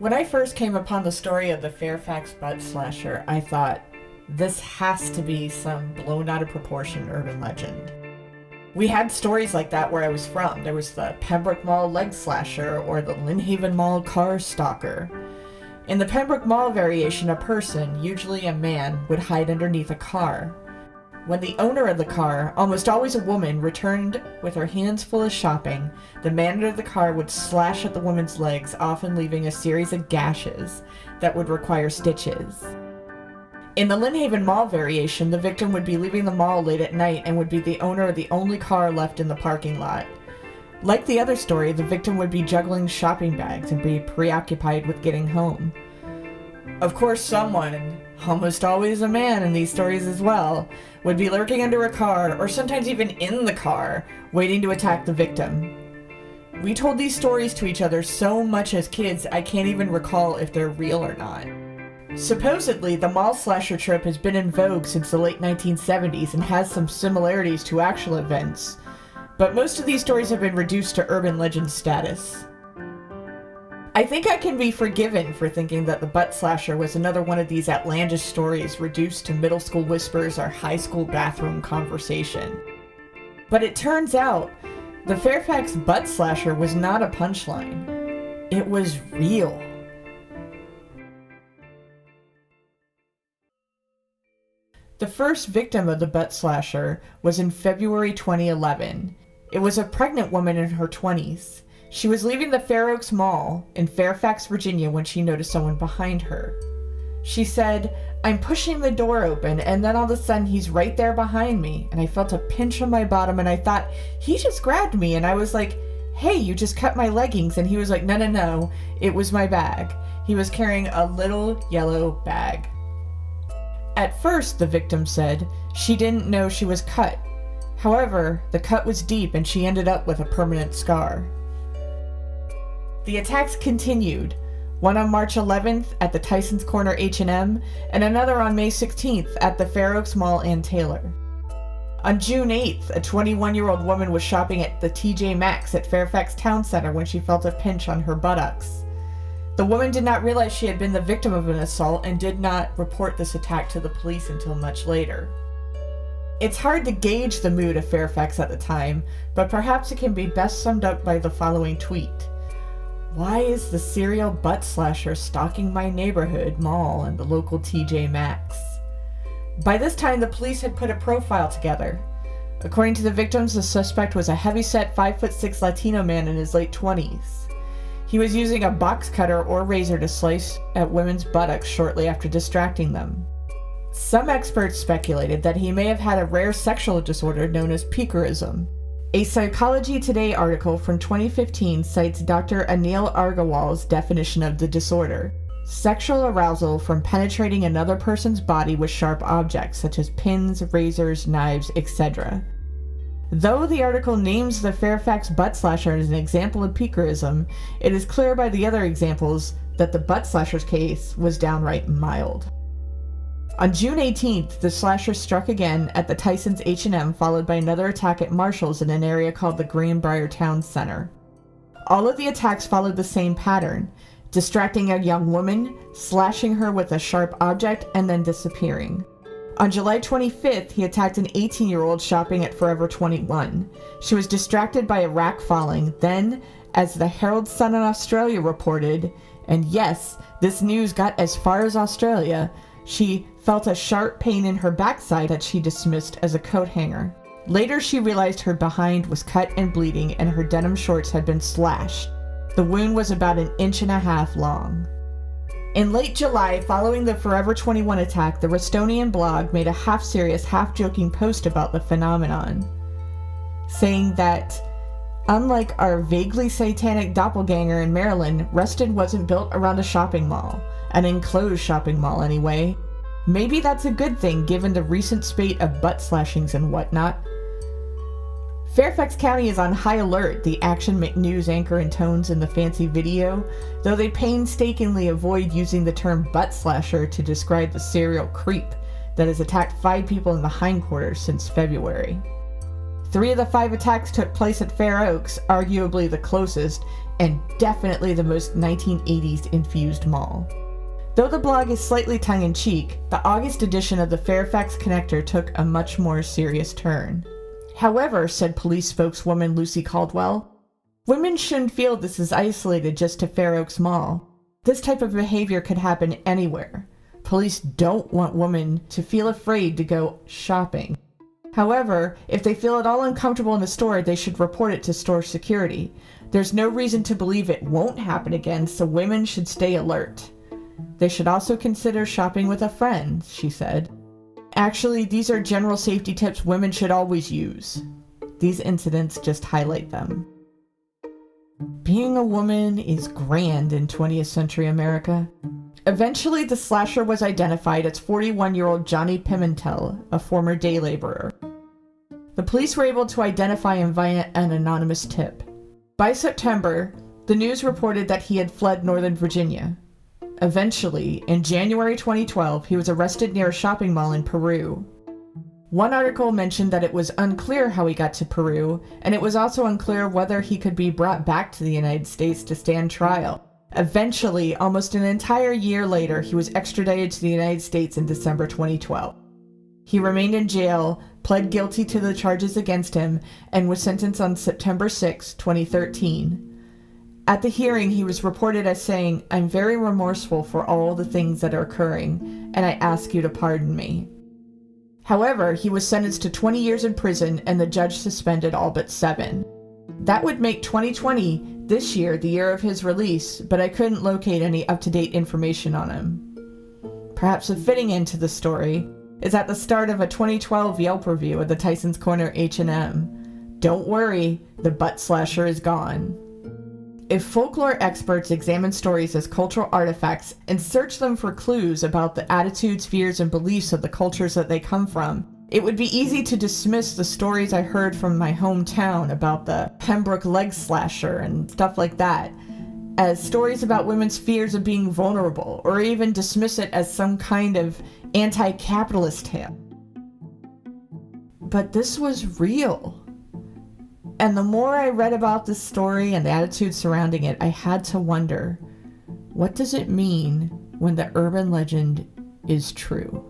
When I first came upon the story of the Fairfax Butt-Slasher, I thought, this has to be some blown out of proportion urban legend. We had stories like that where I was from. There was the Pembroke Mall leg slasher or the Lynnhaven Mall car stalker. In the Pembroke Mall variation, a person, usually a man, would hide underneath a car. When the owner of the car, almost always a woman, returned with her hands full of shopping, the man under the car would slash at the woman's legs, often leaving a series of gashes that would require stitches. In the Lynnhaven Mall variation, the victim would be leaving the mall late at night and would be the owner of the only car left in the parking lot. Like the other story, the victim would be juggling shopping bags and be preoccupied with getting home. Of course, someone, almost always a man in these stories as well, would be lurking under a car, or sometimes even in the car, waiting to attack the victim. We told these stories to each other so much as kids, I can't even recall if they're real or not. Supposedly, the mall slasher trope has been in vogue since the late 1970s and has some similarities to actual events, but most of these stories have been reduced to urban legend status. I think I can be forgiven for thinking that the butt slasher was another one of these outlandish stories reduced to middle school whispers or high school bathroom conversation. But it turns out, the Fairfax Butt-Slasher was not a punchline. It was real. The first victim of the Butt-Slasher was in February 2011. It was a pregnant woman in her 20s. She was leaving the Fair Oaks Mall in Fairfax, Virginia when she noticed someone behind her. She said, "I'm pushing the door open and then all of a sudden he's right there behind me and I felt a pinch on my bottom and I thought, he just grabbed me," and I was like, "Hey, you just cut my leggings," and he was like, No, it was my bag." He was carrying a little yellow bag. At first, the victim said, she didn't know she was cut. However, the cut was deep and she ended up with a permanent scar. The attacks continued, one on March 11th at the Tyson's Corner H&M, and another on May 16th at the Fair Oaks Mall and Taylor. On June 8th, a 21-year-old woman was shopping at the TJ Maxx at Fairfax Town Center when she felt a pinch on her buttocks. The woman did not realize she had been the victim of an assault and did not report this attack to the police until much later. It's hard to gauge the mood of Fairfax at the time, but perhaps it can be best summed up by the following tweet. "Why is the serial butt slasher stalking my neighborhood mall and the local TJ Maxx?" By this time, the police had put a profile together. According to the victims, the suspect was a heavy-set 5'6" Latino man in his late 20s. He was using a box cutter or razor to slice at women's buttocks shortly after distracting them. Some experts speculated that he may have had a rare sexual disorder known as piquerism. A Psychology Today article from 2015 cites Dr. Anil Agarwal's definition of the disorder: sexual arousal from penetrating another person's body with sharp objects such as pins, razors, knives, etc. Though the article names the Fairfax Butt-Slasher as an example of piquerism, it is clear by the other examples that the Butt-Slasher's case was downright mild. On June 18th, the slasher struck again at the Tyson's H&M, followed by another attack at Marshall's in an area called the Greenbrier Town Center. All of the attacks followed the same pattern: distracting a young woman, slashing her with a sharp object, and then disappearing. On July 25th, he attacked an 18-year-old shopping at Forever 21. She was distracted by a rack falling. Then, as the Herald Sun in Australia reported, and yes, this news got as far as Australia, she felt a sharp pain in her backside that she dismissed as a coat hanger. Later, she realized her behind was cut and bleeding and her denim shorts had been slashed. The wound was about 1.5 inches long. In late July, following the Forever 21 attack, the Restonian blog made a half-serious, half-joking post about the phenomenon, saying that, unlike our vaguely satanic doppelganger in Maryland, Reston wasn't built around a shopping mall, an enclosed shopping mall anyway. Maybe that's a good thing given the recent spate of butt slashings and whatnot. Fairfax County is on high alert, the Action News anchor intones in the fancy video, though they painstakingly avoid using the term butt slasher to describe the serial creep that has attacked 5 people in the hindquarters since February. 3 of the 5 attacks took place at Fair Oaks, arguably the closest, and definitely the most 1980s infused mall. Though the blog is slightly tongue-in-cheek, the August edition of the Fairfax Connector took a much more serious turn. However, said police spokeswoman Lucy Caldwell, women shouldn't feel this is isolated just to Fair Oaks Mall. This type of behavior could happen anywhere. Police don't want women to feel afraid to go shopping. However, if they feel at all uncomfortable in the store, they should report it to store security. There's no reason to believe it won't happen again, so women should stay alert. They should also consider shopping with a friend, she said. Actually, these are general safety tips women should always use. These incidents just highlight them. Being a woman is grand in 20th century America. Eventually, the slasher was identified as 41-year-old Johnny Pimentel, a former day laborer. The police were able to identify him via an anonymous tip. By September, the news reported that he had fled Northern Virginia. Eventually, in January 2012, he was arrested near a shopping mall in Peru. One article mentioned that it was unclear how he got to Peru, and it was also unclear whether he could be brought back to the United States to stand trial. Eventually, almost an entire year later, he was extradited to the United States in December 2012. He remained in jail, pled guilty to the charges against him, and was sentenced on September 6, 2013. At the hearing, he was reported as saying, "I'm very remorseful for all the things that are occurring, and I ask you to pardon me." However, he was sentenced to 20 years in prison, and the judge suspended all but 7. That would make 2020, this year, the year of his release, but I couldn't locate any up-to-date information on him. Perhaps a fitting end to the story is at the start of a 2012 Yelp review of the Tyson's Corner H&M. Don't worry, the butt-slasher is gone. If folklore experts examine stories as cultural artifacts and search them for clues about the attitudes, fears, and beliefs of the cultures that they come from, it would be easy to dismiss the stories I heard from my hometown about the Pembroke leg slasher and stuff like that as stories about women's fears of being vulnerable, or even dismiss it as some kind of anti-capitalist tale. But this was real. And the more I read about this story and the attitude surrounding it, I had to wonder, what does it mean when the urban legend is true?